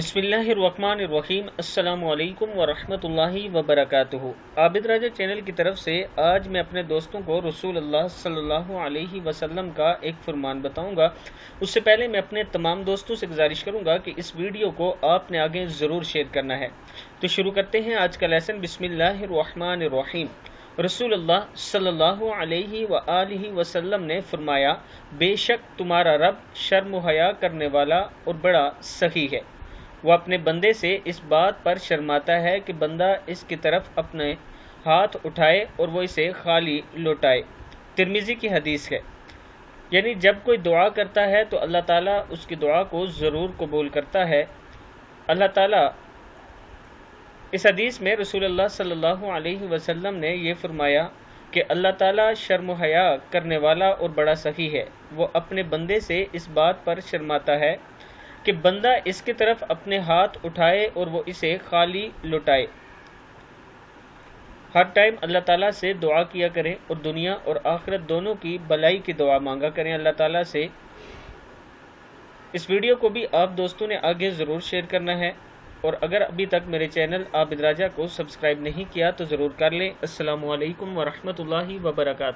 बिस्मिल्लाहिर्रहमानिर्रहीम। अस्सलामु अलैकुम वरहमतुल्लाहि वबरकातुहू। आबिद राजा चैनल की तरफ से आज मैं अपने दोस्तों को रसूल अल्लाह सल्लल्लाहु अलैहि वसल्लम का एक फरमान बताऊंगा। उससे पहले मैं अपने तमाम दोस्तों से गुजारिश करूंगा कि इस वीडियो को आपने आगे ज़रूर शेयर करना है। तो शुरू करते हैं आज का लेसन। बिस्मिल्लाहिर्रहमानिर्रहीम। रसूल अल्लाह सल्लल्लाहु अलैहि व आलिहि वसल्लम ने फरमाया, बेशक तुम्हारा रब शर्म व हया करने वाला और बड़ा सखी है। वो अपने बंदे से इस बात पर शर्माता है कि बंदा इसकी तरफ अपने हाथ उठाए और वो इसे खाली लौटाए। तिरमिज़ी की हदीस है। यानी जब कोई दुआ करता है तो अल्लाह ताला उसकी दुआ को ज़रूर कबूल करता है। अल्लाह ताला इस हदीस में रसूलुल्लाह सल्लल्लाहु अलैहि वसल्लम ने ये फरमाया कि अल्लाह ताला शर्म हया करने वाला और बड़ा सखी है। वो अपने बंदे से इस बात पर शर्माता है कि बंदा इसकी तरफ अपने हाथ उठाए और वो इसे खाली लुटाए। हर टाइम अल्लाह ताला से दुआ किया करें और दुनिया और आखिरत दोनों की भलाई की दुआ मांगा करें अल्लाह ताला से। इस वीडियो को भी आप दोस्तों ने आगे ज़रूर शेयर करना है और अगर अभी तक मेरे चैनल आबिद राजा को सब्सक्राइब नहीं किया तो ज़रूर कर लें। अस्सलामु अलैकुम वरहमतुल्लाहि वबरकातुहू।